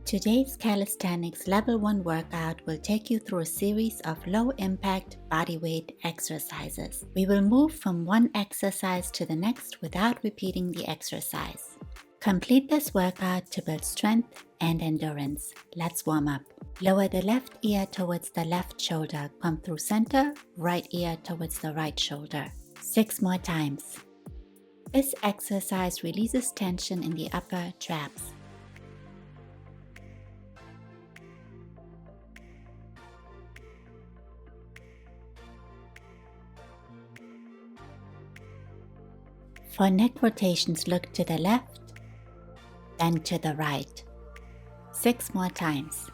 Today's Calisthenics Level 1 workout will take you through a series of low-impact bodyweight exercises. We will move from one exercise to the next without repeating the exercise. Complete this workout to build strength and endurance. Let's warm up. Lower the left ear towards the left shoulder. Come through center, right ear towards the right shoulder. 6 more times. This exercise releases tension in the upper traps. For neck rotations, look to the left, then to the right. 6 more times.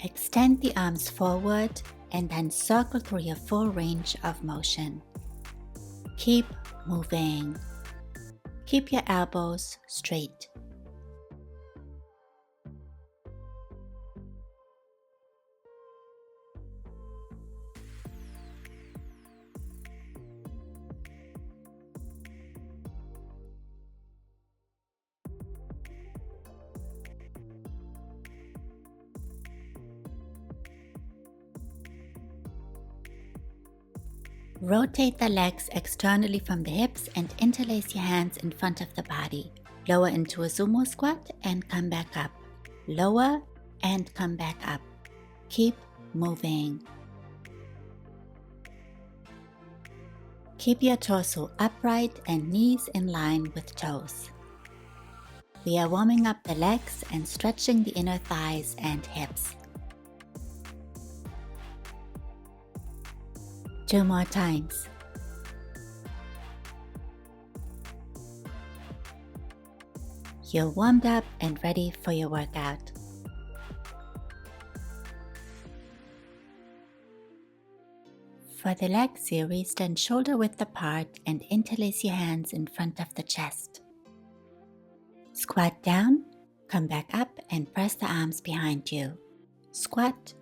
Extend the arms forward and then circle through your full range of motion. Keep moving. Keep your elbows straight. Rotate the legs externally from the hips and interlace your hands in front of the body. Lower into a sumo squat and come back up. Lower and come back up. Keep moving. Keep your torso upright and knees in line with toes. We are warming up the legs and stretching the inner thighs and hips. 2 more times. You're warmed up and ready for your workout. For the leg series, stand shoulder width apart and interlace your hands in front of the chest. Squat down, come back up and press the arms behind you. Squat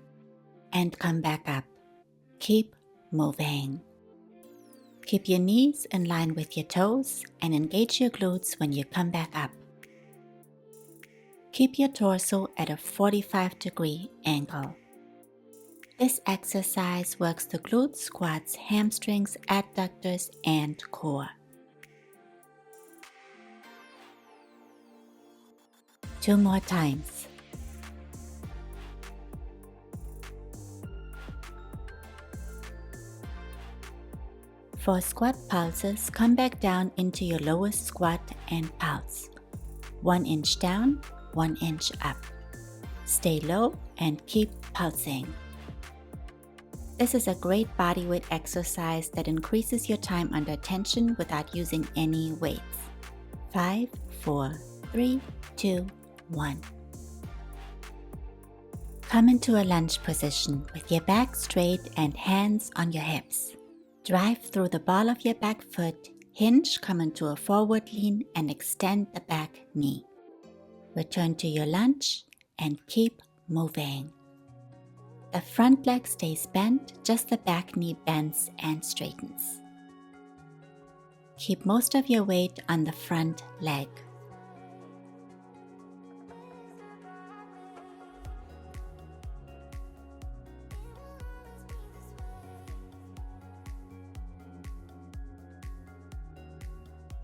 and come back up. Keep moving. Keep your knees in line with your toes and engage your glutes when you come back up. Keep your torso at a 45-degree angle. This exercise works the glutes, quads, hamstrings, adductors, and core. 2 more times. For squat pulses, come back down into your lowest squat and pulse. 1 inch down, 1 inch up. Stay low and keep pulsing. This is a great bodyweight exercise that increases your time under tension without using any weights. 5, 4, 3, 2, 1. Come into a lunge position with your back straight and hands on your hips. Drive through the ball of your back foot, hinge, come into a forward lean and extend the back knee. Return to your lunge and keep moving. The front leg stays bent, just the back knee bends and straightens. Keep most of your weight on the front leg.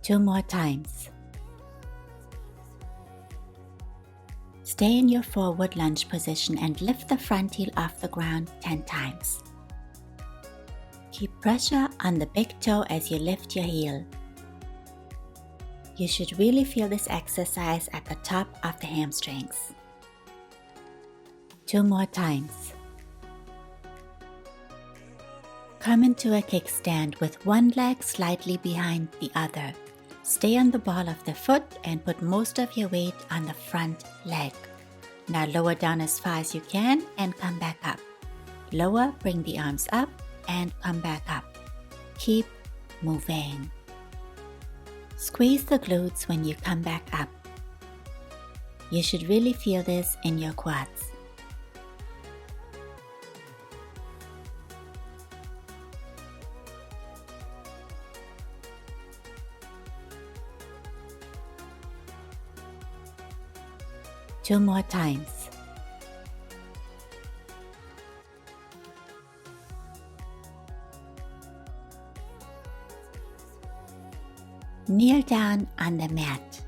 Two more times. Stay in your forward lunge position and lift the front heel off the ground 10 times. Keep pressure on the big toe as you lift your heel. You should really feel this exercise at the top of the hamstrings. 2 more times. Come into a kickstand with one leg slightly behind the other. Stay on the ball of the foot and put most of your weight on the front leg. Now lower down as far as you can and come back up. Lower, bring the arms up and come back up. Keep moving. Squeeze the glutes when you come back up. You should really feel this in your quads. 2 more times. Kneel down on the mat.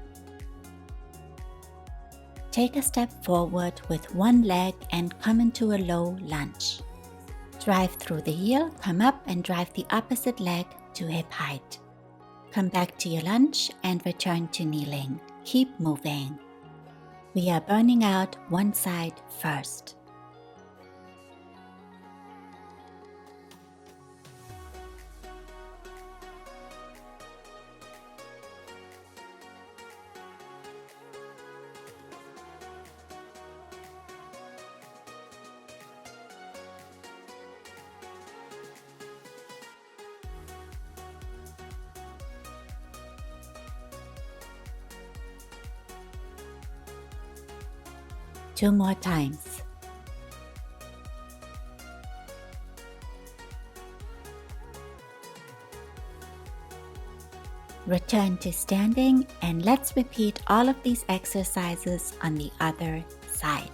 Take a step forward with one leg and come into a low lunge. Drive through the heel, come up and drive the opposite leg to hip height. Come back to your lunge and return to kneeling. Keep moving. We are burning out one side first. Two more times. Return to standing and let's repeat all of these exercises on the other side.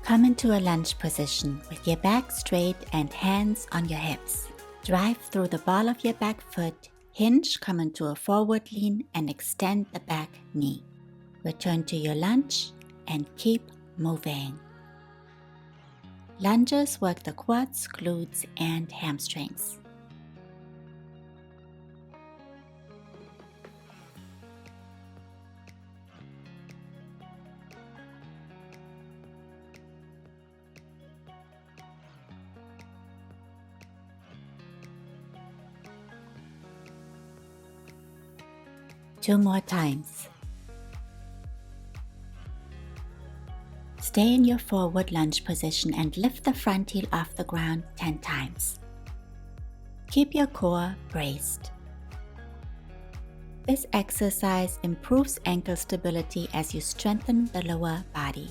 Come into a lunge position with your back straight and hands on your hips. Drive through the ball of your back foot, hinge, come into a forward lean and extend the back knee. Return to your lunge and keep moving. Lunges work the quads, glutes, and hamstrings. Two more times. Stay in your forward lunge position and lift the front heel off the ground 10 times. Keep your core braced. This exercise improves ankle stability as you strengthen the lower body.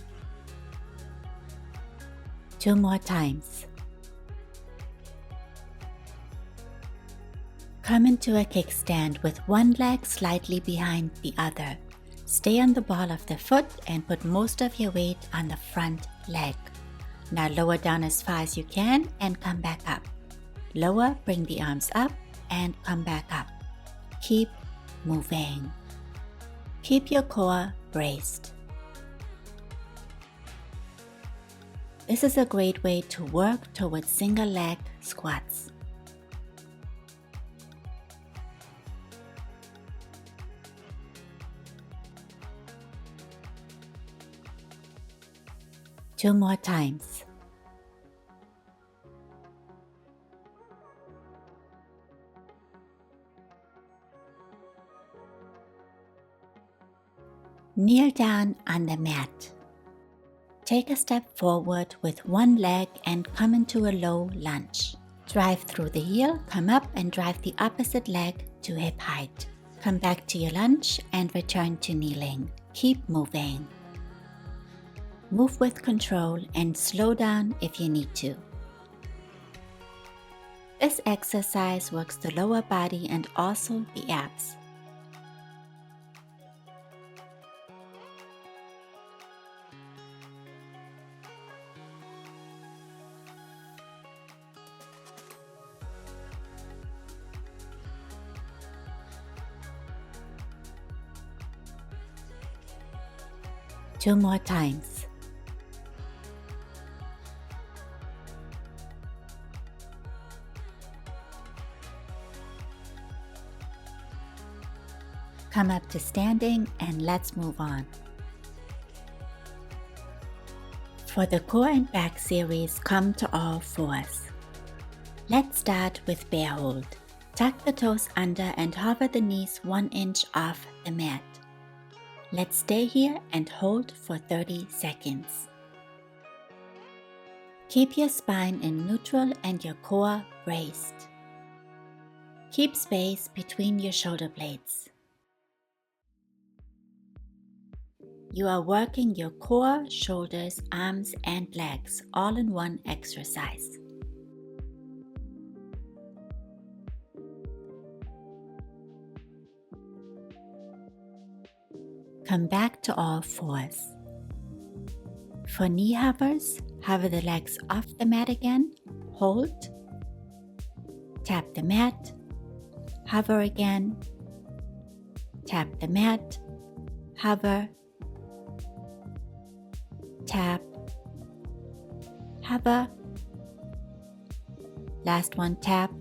Two more times. Come into a kickstand with one leg slightly behind the other. Stay on the ball of the foot and put most of your weight on the front leg. Now lower down as far as you can and come back up. Lower, bring the arms up and come back up. Keep moving. Keep your core braced. This is a great way to work towards single leg squats. Two more times. Kneel down on the mat. Take a step forward with one leg and come into a low lunge. Drive through the heel, come up and drive the opposite leg to hip height. Come back to your lunge and return to kneeling. Keep moving. Move with control and slow down if you need to. This exercise works the lower body and also the abs. Two more times. Come up to standing and let's move on. For the core and back series, come to all fours. Let's start with bear hold. Tuck the toes under and hover the knees 1 inch off the mat. Let's stay here and hold for 30 seconds. Keep your spine in neutral and your core braced. Keep space between your shoulder blades. You are working your core, shoulders, arms, and legs all in one exercise. Come back to all fours. For knee hovers, hover the legs off the mat again, hold, tap the mat, hover again, tap the mat, hover, tap, hover, last one, tap,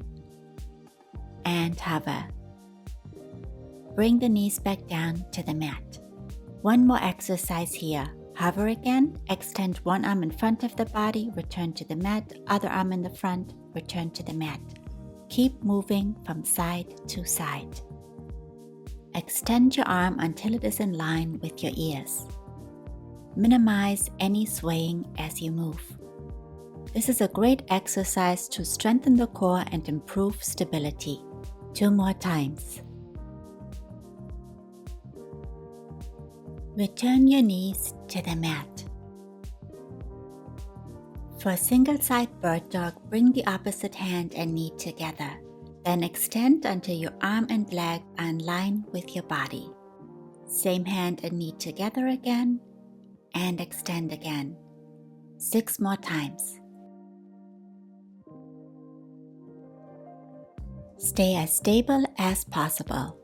and hover. Bring the knees back down to the mat. One more exercise here. Hover again, extend one arm in front of the body, return to the mat, other arm in the front, return to the mat. Keep moving from side to side. Extend your arm until it is in line with your ears. Minimize any swaying as you move. This is a great exercise to strengthen the core and improve stability. 2 more times. Return your knees to the mat. For a single side bird dog, bring the opposite hand and knee together. Then extend until your arm and leg are in line with your body. Same hand and knee together again, and extend again. 6 more times. Stay as stable as possible.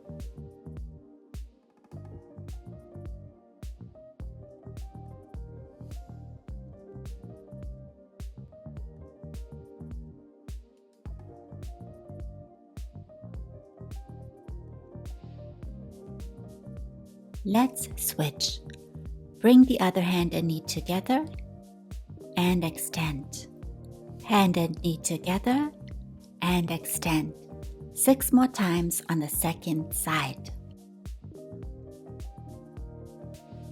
Let's switch. Bring the other hand and knee together and extend. Hand and knee together and extend. 6 more times on the second side.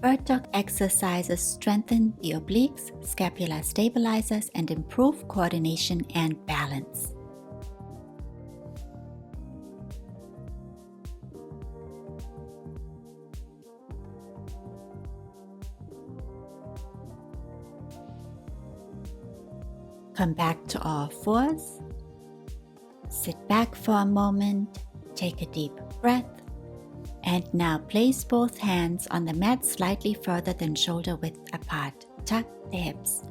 Bird dog exercises strengthen the obliques, scapular stabilizers, and improve coordination and balance. Come back to all fours. Sit back for a moment, take a deep breath, and now place both hands on the mat slightly further than shoulder width apart. Tuck the hips.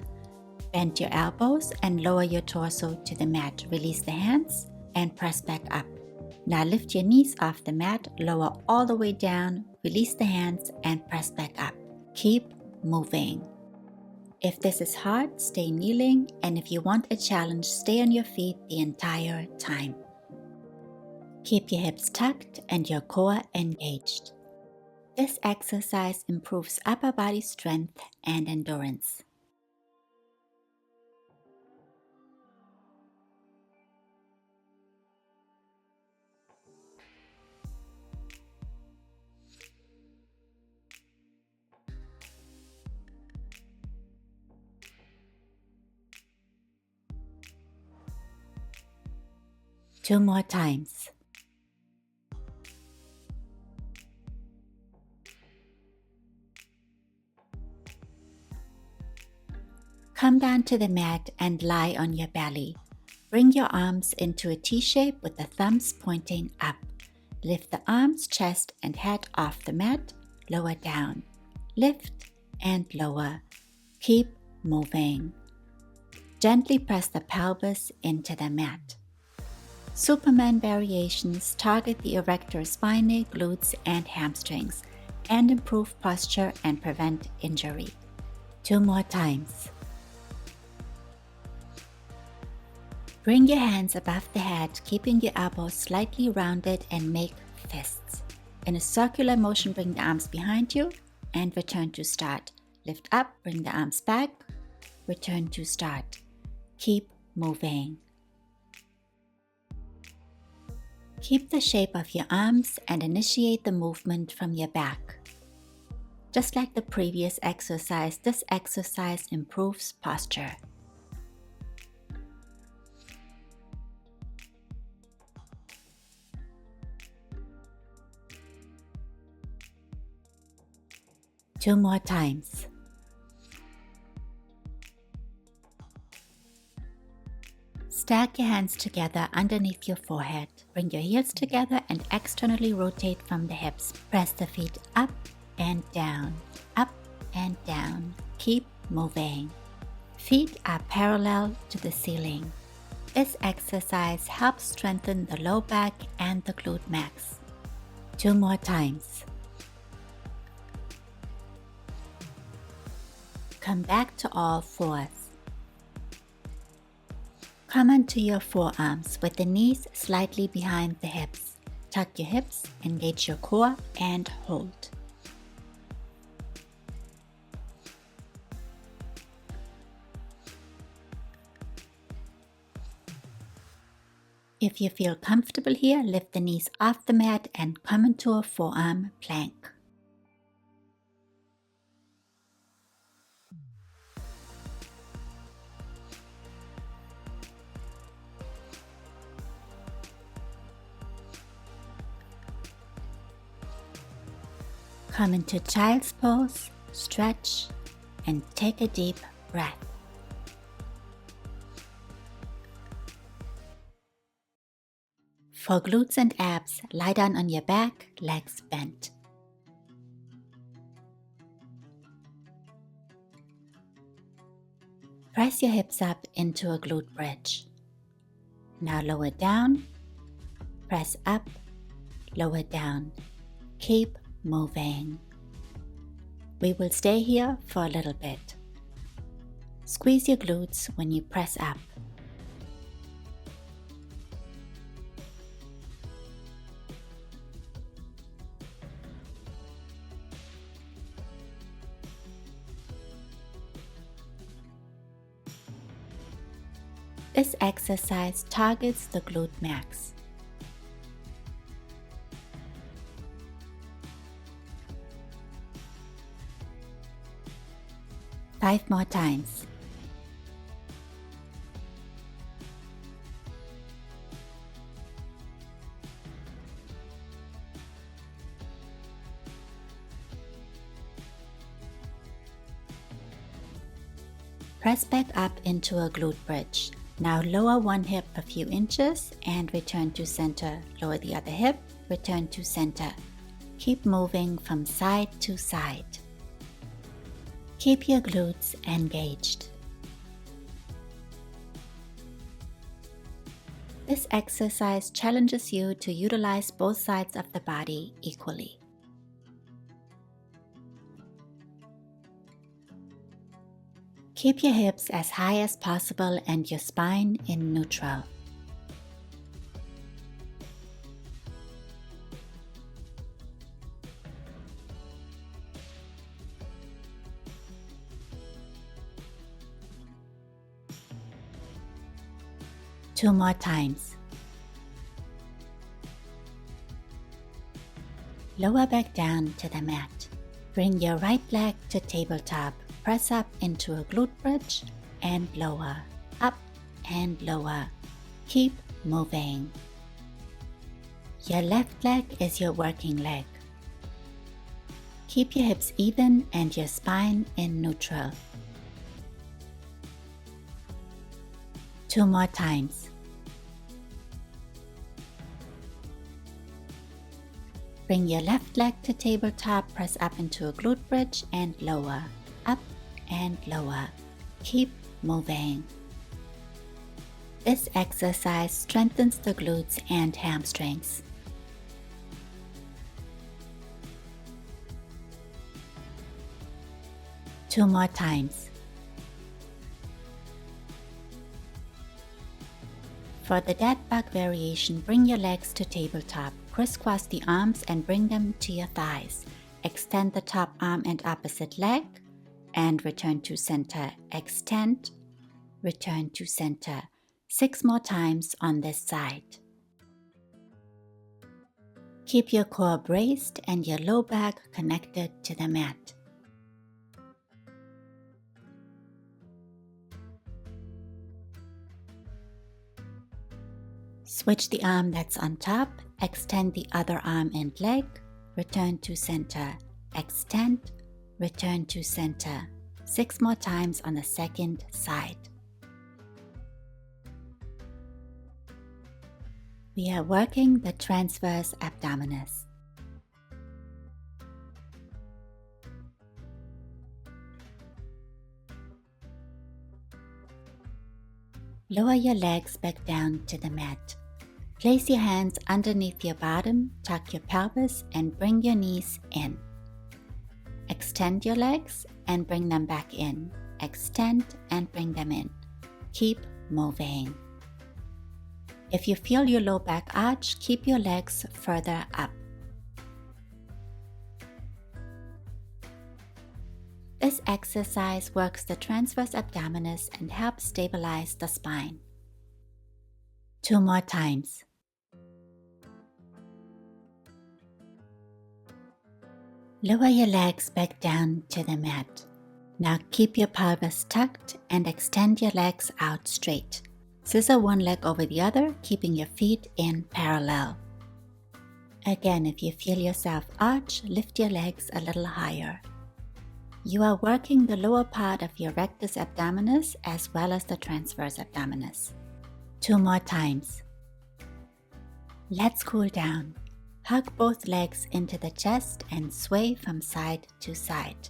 Bend your elbows and lower your torso to the mat. Release the hands and press back up. Now lift your knees off the mat, lower all the way down, release the hands and press back up. Keep moving. If this is hard, stay kneeling, and if you want a challenge, stay on your feet the entire time. Keep your hips tucked and your core engaged. This exercise improves upper body strength and endurance. Two more times. Come down to the mat and lie on your belly. Bring your arms into a T shape with the thumbs pointing up. Lift the arms, chest, and head off the mat. Lower down. Lift and lower. Keep moving. Gently press the pelvis into the mat. Superman variations target the erector spinae, glutes, and hamstrings, and improve posture and prevent injury. Two more times. Bring your hands above the head, keeping your elbows slightly rounded, and make fists. In a circular motion, bring the arms behind you and return to start. Lift up, bring the arms back, return to start. Keep moving. Keep the shape of your arms and initiate the movement from your back. Just like the previous exercise, this exercise improves posture. Two more times. Stack your hands together underneath your forehead. Bring your heels together and externally rotate from the hips. Press the feet up and down, up and down. Keep moving. Feet are parallel to the ceiling. This exercise helps strengthen the low back and the glute max. 2 more times. Come back to all fours. Come onto your forearms with the knees slightly behind the hips. Tuck your hips, engage your core, and hold. If you feel comfortable here, lift the knees off the mat and come into a forearm plank. Come into child's pose, stretch, and take a deep breath. For glutes and abs, lie down on your back, legs bent. Press your hips up into a glute bridge. Now lower down, press up, lower down. Keep moving. We will stay here for a little bit. Squeeze your glutes when you press up. This exercise targets the glute max. Five more times. Press back up into a glute bridge. Now lower one hip a few inches and return to center. Lower the other hip, return to center. Keep moving from side to side. Keep your glutes engaged. This exercise challenges you to utilize both sides of the body equally. Keep your hips as high as possible and your spine in neutral. Two more times. Lower back down to the mat. Bring your right leg to tabletop. Press up into a glute bridge and lower, up and lower. Keep moving. Your left leg is your working leg. Keep your hips even and your spine in neutral. Two more times. Bring your left leg to tabletop, press up into a glute bridge and lower, up and lower. Keep moving. This exercise strengthens the glutes and hamstrings. Two more times. For the dead bug variation, bring your legs to tabletop. Crisscross the arms and bring them to your thighs. Extend the top arm and opposite leg and return to center. Extend, return to center. 6 more times on this side. Keep your core braced and your low back connected to the mat. Switch the arm that's on top, extend the other arm and leg, return to center, extend, return to center. 6 more times on the second side. We are working the transverse abdominis. Lower your legs back down to the mat. Place your hands underneath your bottom, tuck your pelvis, and bring your knees in. Extend your legs and bring them back in. Extend and bring them in. Keep moving. If you feel your low back arch, keep your legs further up. This exercise works the transverse abdominis and helps stabilize the spine. 2 more times. Lower your legs back down to the mat. Now keep your pelvis tucked and extend your legs out straight. Scissor one leg over the other, keeping your feet in parallel. Again, if you feel yourself arch, lift your legs a little higher. You are working the lower part of your rectus abdominis as well as the transverse abdominis. 2 more times. Let's cool down. Hug both legs into the chest and sway from side to side.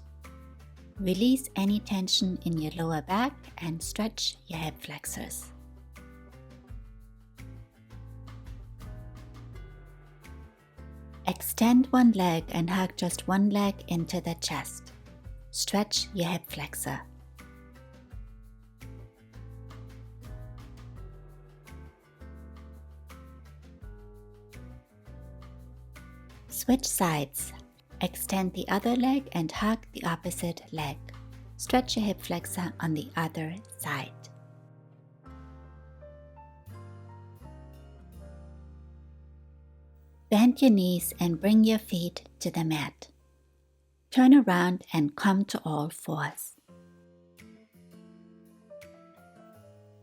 Release any tension in your lower back and stretch your hip flexors. Extend one leg and hug just one leg into the chest. Stretch your hip flexor. Switch sides. Extend the other leg and hug the opposite leg. Stretch your hip flexor on the other side. Bend your knees and bring your feet to the mat. Turn around and come to all fours.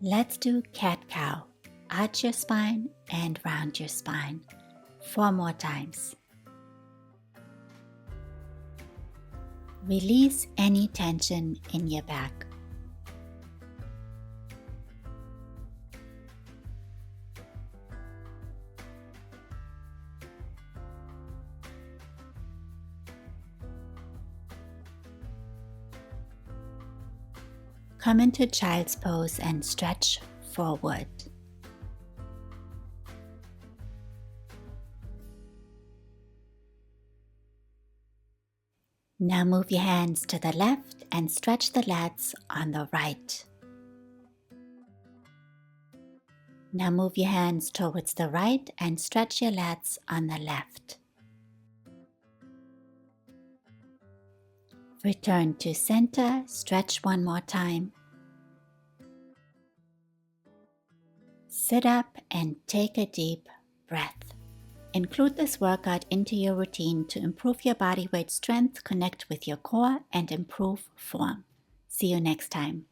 Let's do cat-cow. Arch your spine and round your spine. 4 more times. Release any tension in your back. Come into child's pose and stretch forward. Now move your hands to the left and stretch the lats on the right. Now move your hands towards the right and stretch your lats on the left. Return to center, stretch one more time. Sit up and take a deep breath. Include this workout into your routine to improve your body weight strength, connect with your core, and improve form. See you next time.